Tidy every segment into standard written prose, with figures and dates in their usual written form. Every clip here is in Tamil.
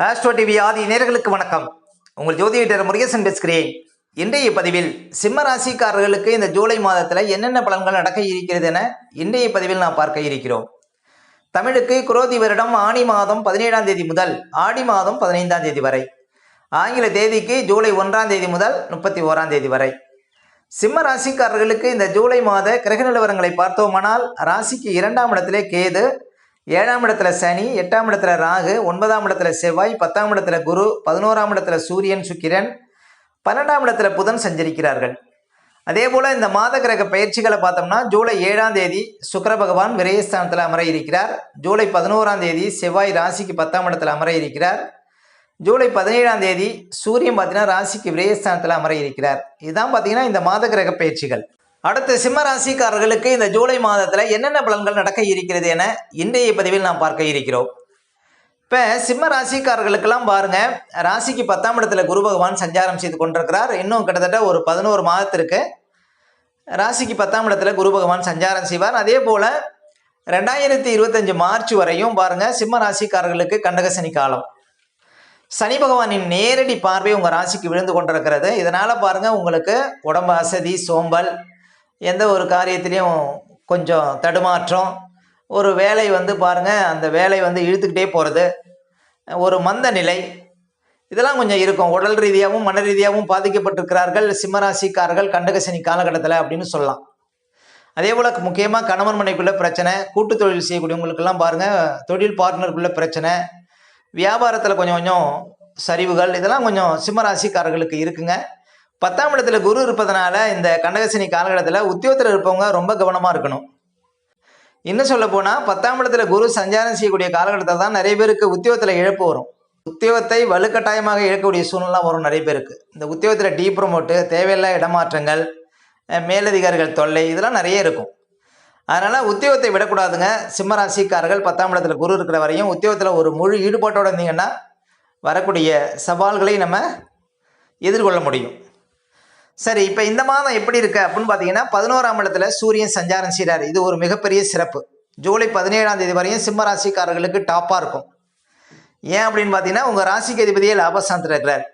ஆஸ்ட்ரோ டிவி ஆதி நேயர்களுக்கு வணக்கம். உங்கள் ஜோதிடர் முருகேசன் பேசுகிறேன். இன்றைய பதிவில் சிம்ம ராசிக்காரர்களுக்கு இந்த ஜூலை மாதத்தில் என்னென்ன பலன்கள் நடக்க இருக்கிறது என இன்றைய பதிவில் நாம் பார்க்க இருக்கிறோம். தமிழுக்கு குரோதி வருடம் ஆனி மாதம் 17ஆம் தேதி முதல் ஆடி மாதம் 15ஆம் தேதி வரை, ஆங்கில தேதிக்கு ஜூலை 1ஆம் தேதி முதல் 31ஆம் தேதி வரை. சிம்ம ராசிக்காரர்களுக்கு இந்த ஜூலை மாத கிரக நிலவரங்களை பார்த்தோமானால், ராசிக்கு 2ஆம் இடத்திலே கேது, 7ஆம் இடத்துல சனி, 8ஆம் இடத்துல ராகு, 9ஆம் இடத்துல செவ்வாய், 10ஆம் இடத்துல குரு, 11ஆம் இடத்துல சூரியன் சுக்கிரன், 12ஆம் இடத்துல புதன் சஞ்சரிக்கிறார்கள். அதே போல இந்த மாத கிரக பயிற்சிகளை பார்த்தோம்னா, ஜூலை 7ஆம் தேதி சுக்கிர பகவான் விரயஸ்தானத்தில் அமர இருக்கிறார். ஜூலை 11ஆம் தேதி செவ்வாய் ராசிக்கு 10ஆம் இடத்துல அமர இருக்கிறார். ஜூலை 17ஆம் தேதி சூரியன் பார்த்தீங்கன்னா ராசிக்கு விரயஸ்தானத்தில் அமர இருக்கிறார். இதுதான் பார்த்தீங்கன்னா இந்த மாத கிரக பயிற்சிகள். அடுத்து சிம்ம ராசிக்காரர்களுக்கு இந்த ஜூலை மாதத்தில் என்னென்ன பலன்கள் நடக்க இருக்கிறது என இன்றைய பதிவில் நாம் பார்க்க இருக்கிறோம். இப்போ சிம்ம ராசிக்காரர்களுக்கெல்லாம் பாருங்க, ராசிக்கு 10ஆம் இடத்துல குரு பகவான் சஞ்சாரம் செய்து கொண்டிருக்கிறார். இன்னும் கிட்டத்தட்ட ஒரு 11 மாதத்திற்கு ராசிக்கு 10ஆம் இடத்துல குரு பகவான் சஞ்சாரம் செய்வார். அதே போல 2025 மார்ச் வரையும் பாருங்க, சிம்ம ராசிக்காரர்களுக்கு கண்டக சனி காலம். சனி பகவானின் நேரடி பார்வை உங்கள் ராசிக்கு விழுந்து கொண்டிருக்கிறது. இதனால் பாருங்கள், உங்களுக்கு உடம்பு அசதி, சோம்பல், எந்த ஒரு காரியத்திலையும் கொஞ்சம் தடுமாற்றம், ஒரு வேலை பாருங்கள் அந்த வேலை இழுத்துக்கிட்டே போகிறது, ஒரு மந்த நிலை, இதெல்லாம் கொஞ்சம் இருக்கும். உடல் ரீதியாகவும் மன ரீதியாகவும் பாதிக்கப்பட்டிருக்கிறார்கள் சிம்மராசிக்காரர்கள் கண்டகசனி காலகட்டத்தில் அப்படின்னு சொல்லலாம். அதே போல் முக்கியமாக கணவன் மனைக்குள்ள பிரச்சனை, கூட்டு தொழில் செய்யக்கூடியவங்களுக்கெல்லாம் பாருங்கள் தொழில் பார்ட்னருக்குள்ள பிரச்சனை, வியாபாரத்தில் கொஞ்சம் கொஞ்சம் சரிவுகள், இதெல்லாம் கொஞ்சம் சிம்மராசிக்காரர்களுக்கு இருக்குங்க. 10ஆம் இடத்துல குரு இருப்பதனால இந்த கண்டகசனி காலகட்டத்தில் உத்தியோகத்தில் இருப்பவங்க ரொம்ப கவனமாக இருக்கணும். இன்னும் சொல்ல போனால் 10ஆம் இடத்துல குரு சஞ்சாரம் செய்யக்கூடிய காலகட்டத்தில் தான் நிறைய பேருக்கு உத்தியோகத்தில் இழப்பு வரும். உத்தியோகத்தை வலுக்கட்டாயமாக இழக்கக்கூடிய சூழ்நிலை வரும் நிறைய பேருக்கு. இந்த உத்தியோகத்தில் டீ ப்ரமோட்டு, தேவையில்லா இடமாற்றங்கள், மேலதிகாரிகள் தொல்லை, இதெல்லாம் நிறைய இருக்கும். அதனால் உத்தியோகத்தை விடக்கூடாதுங்க. சிம்மராசிக்காரர்கள் 10ஆம் இடத்துல குரு இருக்கிற வரையும் உத்தியோகத்தில் ஒரு முழு ஈடுபாட்டோடு இருந்தீங்கன்னா வரக்கூடிய சவால்களை நம்ம எதிர்கொள்ள முடியும். சரி, இப்போ இந்த மாதம் எப்படி இருக்கு அப்படின்னு பார்த்தீங்கன்னா, 11ஆம் இடத்துல சூரியன் சஞ்சாரம் செய்கிறார். இது ஒரு மிகப்பெரிய சிறப்பு. ஜூலை 17ஆம் தேதி வரையும் சிம்ம ராசிக்காரர்களுக்கு டாப்பாக இருக்கும். ஏன் அப்படின்னு பார்த்தீங்கன்னா, உங்கள் ராசிக்கு அதிபதியே லாபஸ்தானத்தில் இருக்கிறார்.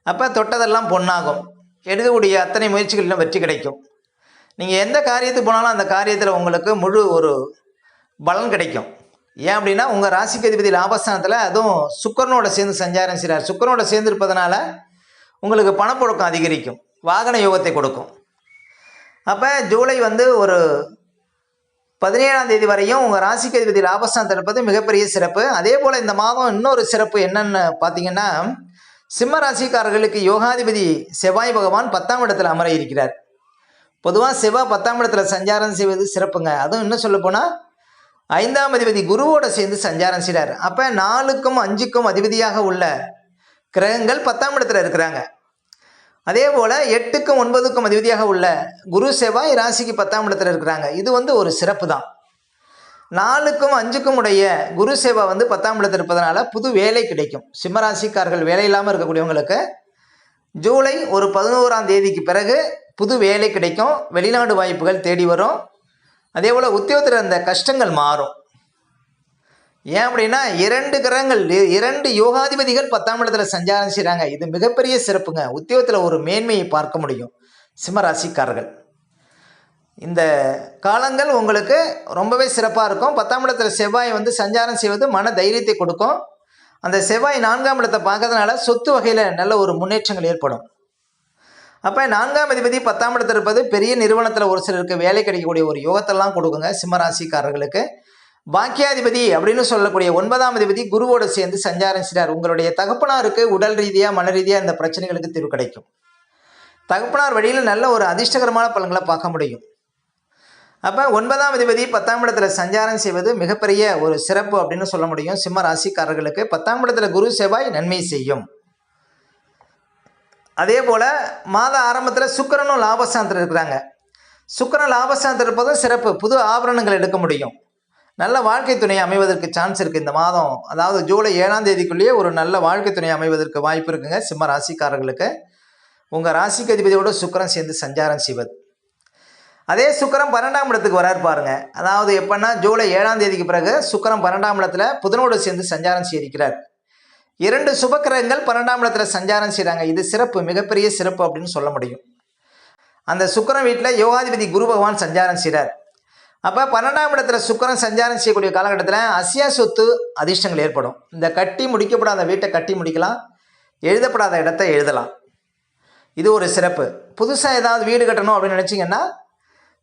அப்போ தொட்டதெல்லாம் பொன்னாகும். எடுக்கக்கூடிய அத்தனை முயற்சிகளிலும் வெற்றி கிடைக்கும். நீங்கள் எந்த காரியத்துக்கு போனாலும் அந்த காரியத்தில் உங்களுக்கு முழு ஒரு பலன் கிடைக்கும். ஏன் அப்படின்னா, உங்கள் ராசிக்கு அதிபதி லாபஸ்தானத்தில், அதுவும் சுக்கிரனோட சேர்ந்து சஞ்சாரம் செய்கிறார். சுக்கிரனோட சேர்ந்து இருப்பதனால உங்களுக்கு பணப்புழக்கம் அதிகரிக்கும், வாகன யோகத்தை கொடுக்கும். அப்போ ஜூலை ஒரு 17ஆம் தேதி வரையும் உங்கள் ராசிக்கு அதிபதி லாபஸ்தானத்தில் இருப்பது மிகப்பெரிய சிறப்பு. அதே போல் இந்த மாதம் இன்னொரு சிறப்பு என்னன்னு பார்த்தீங்கன்னா, சிம்ம ராசிக்காரர்களுக்கு யோகாதிபதி செவ்வாய் பகவான் 10ஆம் இடத்துல அமர இருக்கிறார். பொதுவாக செவ்வாய் 10ஆம் இடத்துல சஞ்சாரம் செய்வது சிறப்புங்க. அதுவும் இன்னும் சொல்ல போனால் 5ஆம் அதிபதி குருவோட சேர்ந்து சஞ்சாரம் செய்கிறார். அப்போ 4க்கும் 5க்கும் அதிபதியாக உள்ள கிரகங்கள் 10ஆம் இடத்துல இருக்கிறாங்க. அதே போல் 8க்கும் 9க்கும் அதிபதியாக உள்ள குரு செவ்வாய் ராசிக்கு 10ஆம் இடத்துல இருக்கிறாங்க. இது ஒரு சிறப்பு தான். 4க்கும் 5க்கும் உடைய குரு செவ்வாய் 10ஆம் இடத்துல இருப்பதனால புது வேலை கிடைக்கும். சிம்மராசிக்காரர்கள் வேலை இல்லாமல் இருக்கக்கூடியவங்களுக்கு ஜூலை 11ஆம் தேதிக்கு பிறகு புது வேலை கிடைக்கும், வெளிநாடு வாய்ப்புகள் தேடி வரும். அதே போல் உத்தியோகத்தில் இருந்த கஷ்டங்கள் மாறும். ஏன் அப்படின்னா, 2 கிரகங்கள், 2 யோகாதிபதிகள் 10ஆம் இடத்துல சஞ்சாரம் செய்கிறாங்க. இது மிகப்பெரிய சிறப்புங்க. உத்தியோகத்தில் ஒரு மேன்மையை பார்க்க முடியும் சிம்மராசிக்காரர்கள். இந்த காலங்கள் உங்களுக்கு ரொம்பவே சிறப்பாக இருக்கும். 10ஆம் இடத்துல செவ்வாய் சஞ்சாரம் செய்வது மன தைரியத்தை கொடுக்கும். அந்த செவ்வாய் 4ஆம் இடத்தை பார்க்கறதுனால சொத்து வகையில் நல்ல ஒரு முன்னேற்றங்கள் ஏற்படும். அப்போ 4ஆம் அதிபதி 10ஆம் இடத்துல இருப்பது பெரிய நிறுவனத்தில் ஒரு சிலருக்கு வேலை கிடைக்கக்கூடிய ஒரு யோகத்தெல்லாம் கொடுக்குங்க சிம்மராசிக்காரர்களுக்கு. பாக்கியாதிபதி அப்படின்னு சொல்லக்கூடிய 9ஆம் அதிபதி குருவோடு சேர்ந்து சஞ்சாரம் செய்கிறார். உங்களுடைய தகப்பனாருக்கு உடல் ரீதியாக மன ரீதியாக இந்த பிரச்சனைகளுக்கு தீர்வு கிடைக்கும். தகப்பனார் வழியில் நல்ல ஒரு அதிர்ஷ்டகரமான பலன்களை பார்க்க முடியும். அப்போ 9ஆம் அதிபதி 10ஆம் இடத்துல சஞ்சாரம் செய்வது மிகப்பெரிய ஒரு சிறப்பு அப்படின்னு சொல்ல முடியும் சிம்ம ராசிக்காரர்களுக்கு. 10ஆம் இடத்துல குரு செவ்வாய் நன்மை செய்யும். அதே போல் மாத ஆரம்பத்தில் சுக்கிரனும் லாபஸ்தானத்தில் இருக்கிறாங்க. சுக்கிரன் லாபஸ்தானத்தில் இருப்பதும் சிறப்பு. புது ஆபரணங்கள் எடுக்க முடியும். நல்ல வாழ்க்கை துணை அமைவதற்கு சான்ஸ் இருக்குது இந்த மாதம். அதாவது ஜூலை 7ஆம் தேதிக்குள்ளேயே ஒரு நல்ல வாழ்க்கை துணை அமைவதற்கு வாய்ப்பு இருக்குங்க சிம்ம ராசிக்காரர்களுக்கு. உங்கள் ராசிக்கு அதிபதியோடு சுக்கிரன் சேர்ந்து சஞ்சாரம் செய்வது. அதே சுக்கிரன் 12ஆம் இடத்துக்கு வராரு பாருங்க. அதாவது எப்பன்னா, ஜூலை 7ஆம் தேதிக்கு பிறகு சுக்கிரன் 12ஆம் இடத்துல புதனோடு சேர்ந்து சஞ்சாரம் செய்கிறார். 2 சுபக்கிரகங்கள் 12ஆம் இடத்துல சஞ்சாரம் செய்கிறாங்க. இது சிறப்பு, மிகப்பெரிய சிறப்பு அப்படின்னு சொல்ல முடியும். அந்த சுக்கிரன் வீட்டில் யோகாதிபதி குரு பகவான் சஞ்சாரம் செய்கிறார். அப்போ 12ஆம் இடத்துல சுக்கிரன் சஞ்சாரம் செய்யக்கூடிய காலகட்டத்தில் அசியா சொத்து அதிர்ஷ்டங்கள் ஏற்படும். இந்த கட்டி முடிக்கப்படாத வீட்டை கட்டி முடிக்கலாம், எழுதப்படாத இடத்தை எழுதலாம். இது ஒரு சிறப்பு. புதுசாக ஏதாவது வீடு கட்டணும் அப்படின்னு நினச்சிங்கன்னா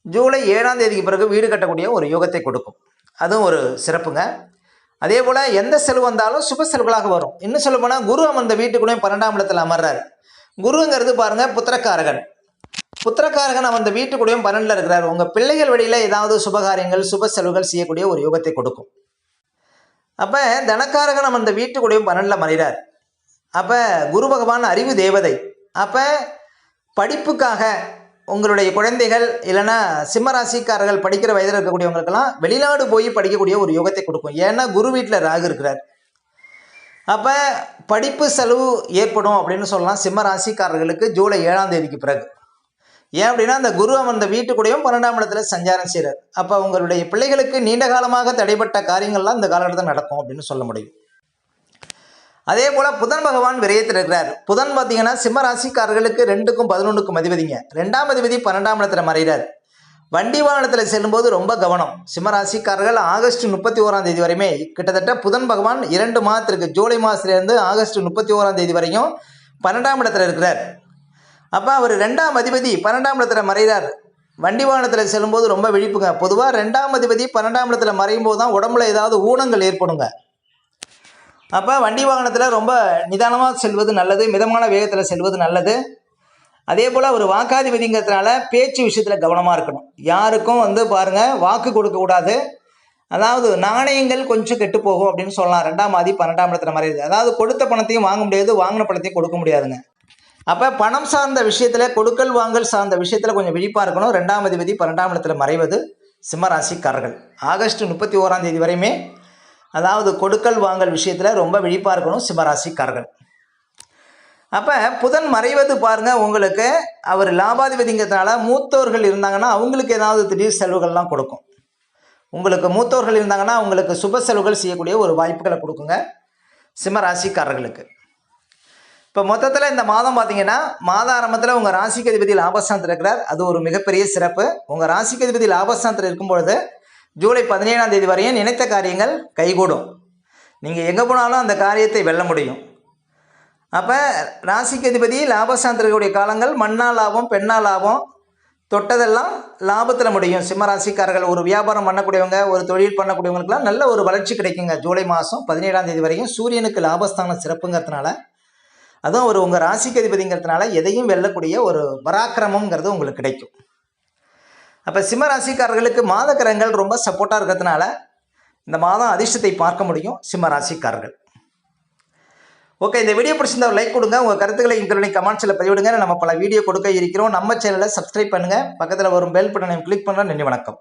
ஜூலை 7ஆம் தேதிக்கு பிறகு வீடு கட்டக்கூடிய ஒரு யோகத்தை கொடுக்கும். அதுவும் ஒரு சிறப்புங்க. அதே போல் எந்த செலவு வந்தாலும் சுப செலவுகளாக வரும். இன்னும் சொல்ல போனால் குரு அமர்ந்த வீட்டுக்குள்ளே 12ஆம் இடத்துல அமர்றார். குருங்கிறது பாருங்கள் புத்திரக்காரகன். புத்திரக்காரகன் அமர்ந்த வீட்டுக்குள்ளேயும் 12ல் இருக்கிறார். உங்கள் பிள்ளைகள் வழியில் ஏதாவது சுபகாரியங்கள் சுப செலவுகள் செய்யக்கூடிய ஒரு யோகத்தை கொடுக்கும். அப்போ தனக்காரகன் அமர்ந்த வீட்டுக்குள்ளேயும் 12ல் மறைகிறார். அப்போ குரு பகவான் அறிவு தேவதை. அப்போ படிப்புக்காக உங்களுடைய குழந்தைகள் இல்லைன்னா சிம்மராசிக்காரர்கள் படிக்கிற வயதில் இருக்கக்கூடியவங்களுக்கெல்லாம் வெளிநாடு போய் படிக்கக்கூடிய ஒரு யோகத்தை கொடுக்கும். ஏன்னா குரு வீட்டில் ராகு இருக்கிறார். அப்போ படிப்பு செலவு ஏற்படும் அப்படின்னு சொல்லலாம் சிம்மராசிக்காரர்களுக்கு ஜூலை 7ஆம் தேதிக்கு பிறகு. ஏன் அப்படின்னா அந்த குரு அமர்ந்த வீட்டுக்கூடையும் 12ஆம் இடத்துல சஞ்சாரம் செய்கிறார். அப்போ உங்களுடைய பிள்ளைகளுக்கு நீண்ட காலமாக தடைப்பட்ட காரியங்கள்லாம் இந்த காலகட்டத்தில் நடக்கும் அப்படின்னு சொல்ல முடியும். அதே போல் புதன் பகவான் விரயத்தில் இருக்கிறார். புதன் பார்த்தீங்கன்னா சிம்ம ராசிக்காரர்களுக்கு 2க்கும் 11க்கும் அதிபதிங்க. 2ஆம் அதிபதி 12ஆம் இடத்துல மறைகிறார். வண்டி வாகனத்தில் செல்லும்போது ரொம்ப கவனம். சிம்ம ராசிக்காரர்கள் ஆகஸ்ட் 31ஆம் தேதி வரையுமே கிட்டத்தட்ட புதன் பகவான் 2 மாதத்திற்கு ஜூலை மாதத்துலேருந்து ஆகஸ்ட் 31ஆம் தேதி வரையும் 12ஆம் இடத்துல இருக்கிறார். அப்போ அவர் 2ஆம் அதிபதி 12ஆம் இடத்துல மறைகிறார். வண்டி வாகனத்தில் செல்லும்போது ரொம்ப விழிப்புங்க. பொதுவாக 2ஆம் அதிபதி 12ஆம் இடத்துல மறையும் போது தான் உடம்புல ஏதாவது ஊனங்கள் ஏற்படுங்க. அப்போ வண்டி வாகனத்தில் ரொம்ப நிதானமாக செல்வது நல்லது, மிதமான வேகத்தில் செல்வது நல்லது. அதே போல் ஒரு வாக்காதிபதிங்கிறதுனால பேச்சு விஷயத்தில் கவனமாக இருக்கணும். யாருக்கும் பாருங்கள் வாக்கு கொடுக்கக்கூடாது. அதாவது நாணயங்கள் கொஞ்சம் கெட்டு போகும் அப்படின்னு சொல்லலாம். 2ஆம் அதிபதி 12ஆம் இடத்துல மறையுது. அதாவது கொடுத்த பணத்தையும் வாங்க முடியாது, வாங்கின பணத்தையும் கொடுக்க முடியாதுங்க. அப்போ பணம் சார்ந்த விஷயத்தில் கொடுக்கல் வாங்கல் சார்ந்த விஷயத்தில் கொஞ்சம் விழிப்பாக இருக்கணும். 2ஆம் அதிபதி 12ஆம் இடத்துல மறைவது சிம்மராசிக்காரர்கள் ஆகஸ்ட் 31ஆம் தேதி வரையுமே அதாவது கொடுக்கல் வாங்கல் விஷயத்தில் ரொம்ப விழிப்பாக இருக்கணும் சிம்மராசிக்காரர்கள். அப்போ புதன் மறைவது பாருங்கள், உங்களுக்கு அவர் லாபாதிபதிங்கிறதுனால மூத்தோர்கள் இருந்தாங்கன்னா அவங்களுக்கு ஏதாவது திடீர் செலவுகள்லாம் கொடுக்கும். உங்களுக்கு மூத்தோர்கள் இருந்தாங்கன்னா அவங்களுக்கு சுப செலவுகள் செய்யக்கூடிய ஒரு வாய்ப்புகளை கொடுக்குங்க சிம்மராசிக்காரர்களுக்கு. இப்போ மொத்தத்தில் இந்த மாதம் பார்த்தீங்கன்னா மாத ஆரம்பத்தில் உங்கள் ராசிக்கு அதிபதி லாபஸ்தானத்தில் இருக்கிறார். அது ஒரு மிகப்பெரிய சிறப்பு. உங்கள் ராசிக்கு அதிபதி லாபஸ்தானத்தில் இருக்கும்பொழுது ஜூலை 17ஆம் தேதி வரையும் நினைத்த காரியங்கள் கைகூடும். நீங்கள் எங்கே போனாலும் அந்த காரியத்தை வெல்ல முடியும். அப்போ ராசிக்கு அதிபதி லாபஸ்தானத்தில் இருக்கக்கூடிய காலங்கள் மண்ணா லாபம் பெண்ணா லாபம், தொட்டதெல்லாம் லாபத்தில் முடியும். சிம்ம ராசிக்காரர்கள் ஒரு வியாபாரம் பண்ணக்கூடியவங்க, ஒரு தொழில் பண்ணக்கூடியவங்களுக்குலாம் நல்ல ஒரு வளர்ச்சி கிடைக்குங்க. ஜூலை மாதம் 17ஆம் தேதி வரையும் சூரியனுக்கு லாபஸ்தானம் சிறப்புங்கிறதுனால, அதுவும் ஒரு உங்கள் ராசிக்கு அதிபதிங்கிறதுனால எதையும் வெல்லக்கூடிய ஒரு பராக்கிரமங்கிறது உங்களுக்கு கிடைக்கும். அப்போ சிம்ம ராசிக்காரர்களுக்கு மாத கிரகங்கள் ரொம்ப சப்போர்ட்டாக இருக்கிறதுனால இந்த மாதம் அதிர்ஷ்டத்தை பார்க்க முடியும் சிம்ம ராசிக்காரர்கள். ஓகே, இந்த வீடியோ பிடிச்சிருந்தா ஒரு லைக் கொடுங்க. உங்கள் கருத்துக்களை இந்த கமெண்ட்ஸில் பதிவிடுங்க. நம்ம பல வீடியோ கொடுக்க இருக்கிறோம். நம்ம சேனலை சப்ஸ்கிரைப் பண்ணுங்கள். பக்கத்தில் வரும் பெல் பட்டனை கிளிக் பண்ணுறேன். நன்றி, வணக்கம்.